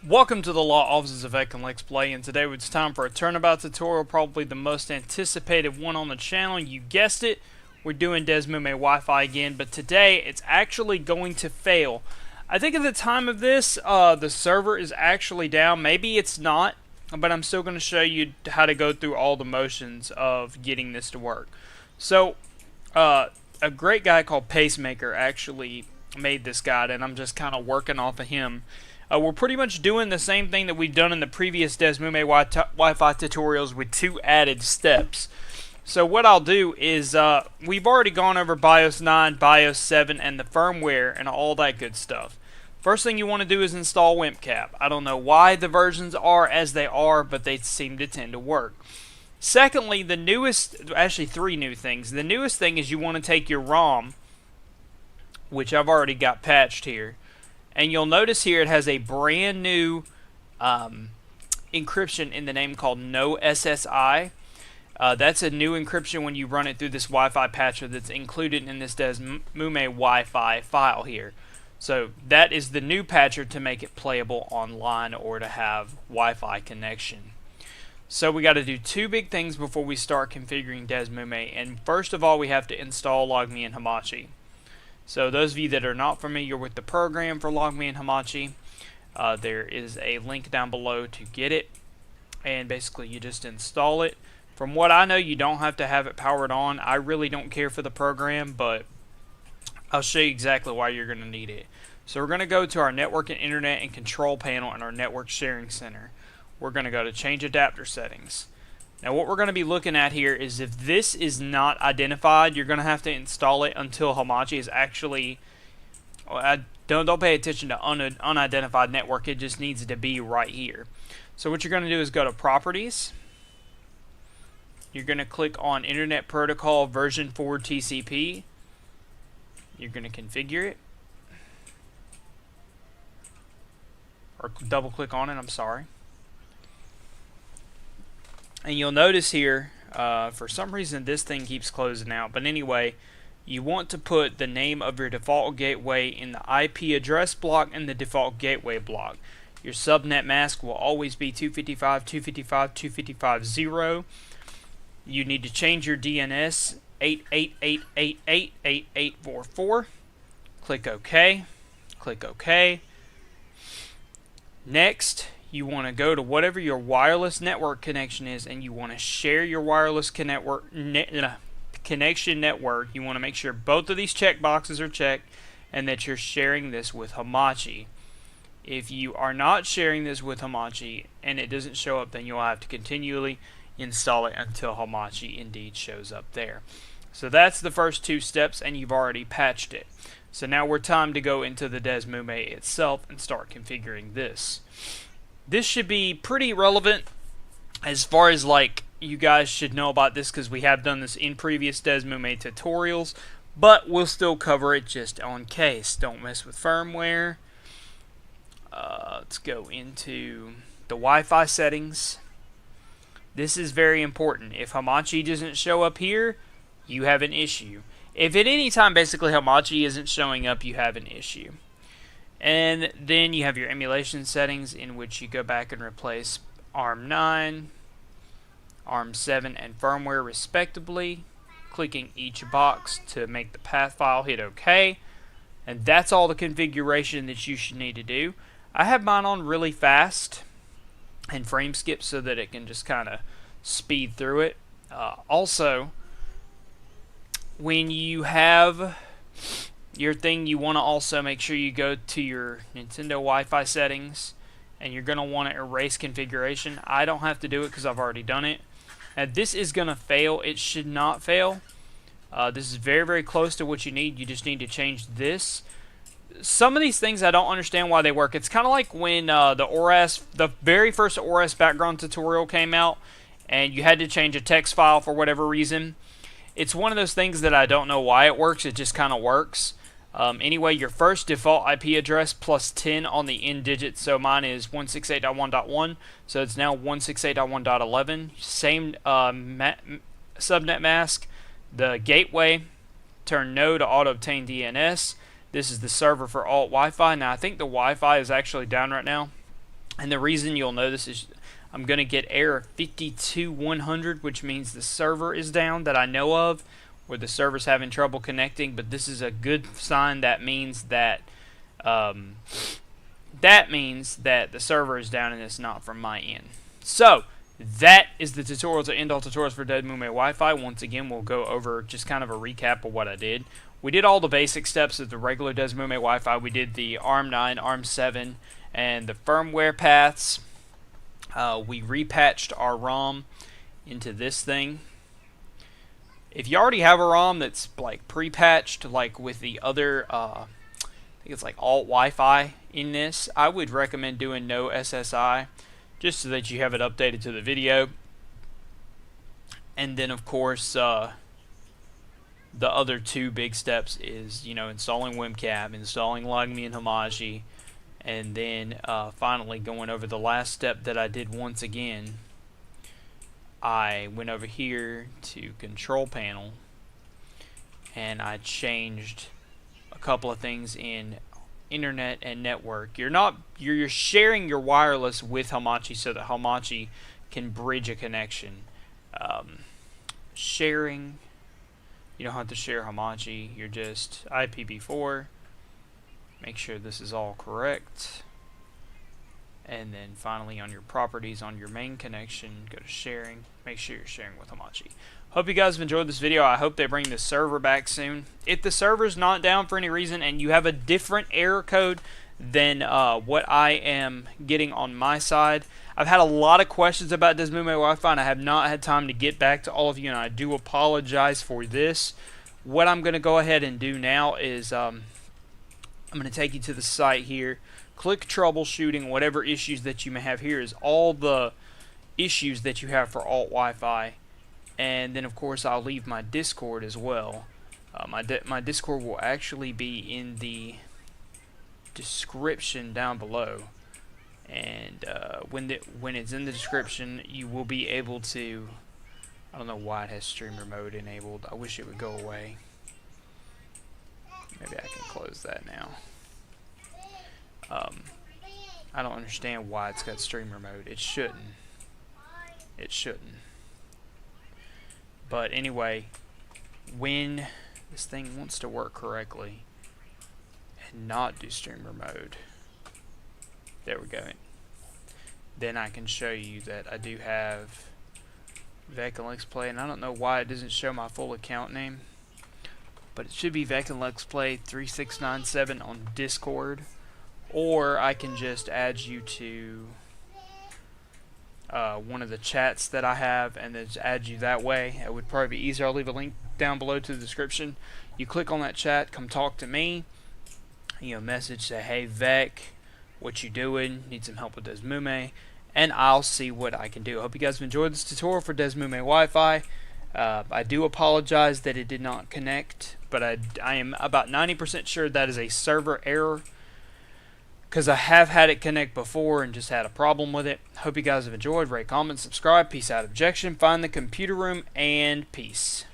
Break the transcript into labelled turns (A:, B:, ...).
A: Welcome to the Law Offices of Ek and Lex Play, and today it's time for a Turnabout tutorial, probably the most anticipated one on the channel. You guessed it, we're doing DESMUME Wi-Fi again, but today it's actually going to fail. I think at the time of this, the server is actually down. Maybe it's not, but I'm still going to show you how to go through all the motions of getting this to work. So, a great guy called Pacemaker actually made this guide, and I'm just kind of working off of him. We're pretty much doing the same thing that we've done in the previous DESMUME Wi-Fi tutorials with 2 added steps. So what I'll do is, we've already gone over BIOS 9, BIOS 7, and the firmware and all that good stuff. First thing you want to do is install WIMPCAP. I don't know why the versions are as they are, but they seem to tend to work. Secondly, the newest, actually 3 new things. The newest thing is you want to take your ROM, which I've already got patched here, and you'll notice here it has a brand new encryption in the name called No SSI. That's a new encryption when you run it through this Wi-Fi patcher that's included in this DESMUME Wi-Fi file here. So that is the new patcher to make it playable online or to have Wi-Fi connection. So we got to do 2 big things before we start configuring DESMUME. And first of all, we have to install LogMe and Hamachi. So those of you that are not familiar with the program for LogMe and Hamachi, there is a link down below to get it, and basically you just install it. From what I know, you don't have to have it powered on. I really don't care for the program, but I'll show you exactly why you're going to need it. So we're going to go to our network and internet and control panel in our network sharing center. We're going to go to change adapter settings. Now what we're going to be looking at here is if this is not identified, you're going to have to install it until Hamachi is actually, don't pay attention to unidentified network, it just needs to be right here. So what you're going to do is go to properties. You're going to click on Internet Protocol version 4 TCP. You're going to configure it. Or double click on it, I'm sorry. And you'll notice here, for some reason this thing keeps closing out. But anyway, you want to put the name of your default gateway in the IP address block and the default gateway block. Your subnet mask will always be 255.255.255.0. You need to change your DNS 888888844. Click OK. Click OK. Next, you want to go to whatever your wireless network connection is, and you want to share your wireless connection network. You want to make sure both of these checkboxes are checked and that you're sharing this with Hamachi. If you are not sharing this with Hamachi and it doesn't show up, then you'll have to continually install it until Hamachi indeed shows up there. So that's the first 2 steps, and you've already patched it. So now we're time to go into the DESMUME itself and start configuring this. This should be pretty relevant as far as like you guys should know about this because we have done this in previous DESMUME tutorials, but we'll still cover it just on case. Don't mess with firmware. Let's go into the Wi-Fi settings. This is very important. If Hamachi doesn't show up here, you have an issue. If at any time basically Hamachi isn't showing up, you have an issue. And then you have your emulation settings, in which you go back and replace ARM9, ARM7, and firmware respectively, clicking each box to make the path file, hit OK. And that's all the configuration that you should need to do. I have mine on really fast and frame skip so that it can just kind of speed through it. Also, when you have your thing, you want to also make sure you go to your Nintendo Wi-Fi settings, and you're going to want to erase configuration. I don't have to do it because I've already done it. Now this is going to fail. It should not fail. This is very, very close to what you need. You just need to change this. Some of these things I don't understand why they work. It's kind of like when the very first ORAS background tutorial came out, and you had to change a text file for whatever reason. It's one of those things that I don't know why it works. It just kind of works. Anyway, your first default IP address plus 10 on the end digit. So mine is 168.1.1. So it's now 168.1.11. Same subnet mask. The gateway, turn no to auto obtain DNS. This is the server for alt Wi-Fi. Now I think the Wi-Fi is actually down right now. And the reason you'll notice is I'm going to get error 52100, which means the server is down that I know of, where the server's having trouble connecting. But this is a good sign. That means that the server is down and it's not from my end. So that is the tutorial to end all tutorials for DESMUME Wi-Fi. Once again, we'll go over just kind of a recap of what I did. We did all the basic steps of the regular DESMUME Wi-Fi. We did the ARM9, ARM7, and the firmware paths. We repatched our ROM into this thing. If you already have a ROM that's like pre-patched, like with the other, I think it's like alt Wi-Fi in this, I would recommend doing no SSI, just so that you have it updated to the video. And then of course, the other two big steps is, installing WinCap, installing LogMe and Hamachi, and then finally going over the last step that I did once again. I went over here to Control Panel, and I changed a couple of things in Internet and Network. You're sharing your wireless with Hamachi so that Hamachi can bridge a connection. Sharing, you don't have to share Hamachi. You're just IPv4. Make sure this is all correct. And then finally on your properties, on your main connection, go to sharing. Make sure you're sharing with Hamachi. Hope you guys have enjoyed this video. I hope they bring the server back soon. If the server's not down for any reason and you have a different error code than what I am getting on my side, I've had a lot of questions about DESMUME Wi-Fi and I have not had time to get back to all of you, and I do apologize for this. What I'm going to go ahead and do now is I'm going to take you to the site here. Click troubleshooting. Whatever issues that you may have, here is all the issues that you have for alt Wi-Fi. And then of course I'll leave my Discord as well. My Discord will actually be in the description down below. And when it's in the description, you will be able to, I don't know why it has streamer mode enabled. I wish it would go away. Maybe I can close that now. I don't understand why it's got streamer mode. It shouldn't. It shouldn't. But anyway, when this thing wants to work correctly and not do streamer mode, there we go. Then I can show you that I do have Vec and Let's Play, and I don't know why it doesn't show my full account name, but it should be Vec and Let's Play 3697 on Discord, or I can just add you to one of the chats that I have and then just add you that way. It would probably be easier. I'll leave a link down below to the description. You click on that chat, come talk to me, message, say, hey Vec, what you doing, need some help with DESMUME, and I'll see what I can do. I hope you guys have enjoyed this tutorial for DESMUME Wi-Fi. I do apologize that it did not connect, but I am about 90% sure that is a server error, because I have had it connect before and just had a problem with it. Hope you guys have enjoyed. Rate, comment, subscribe. Peace out, objection. Find the computer room, and peace.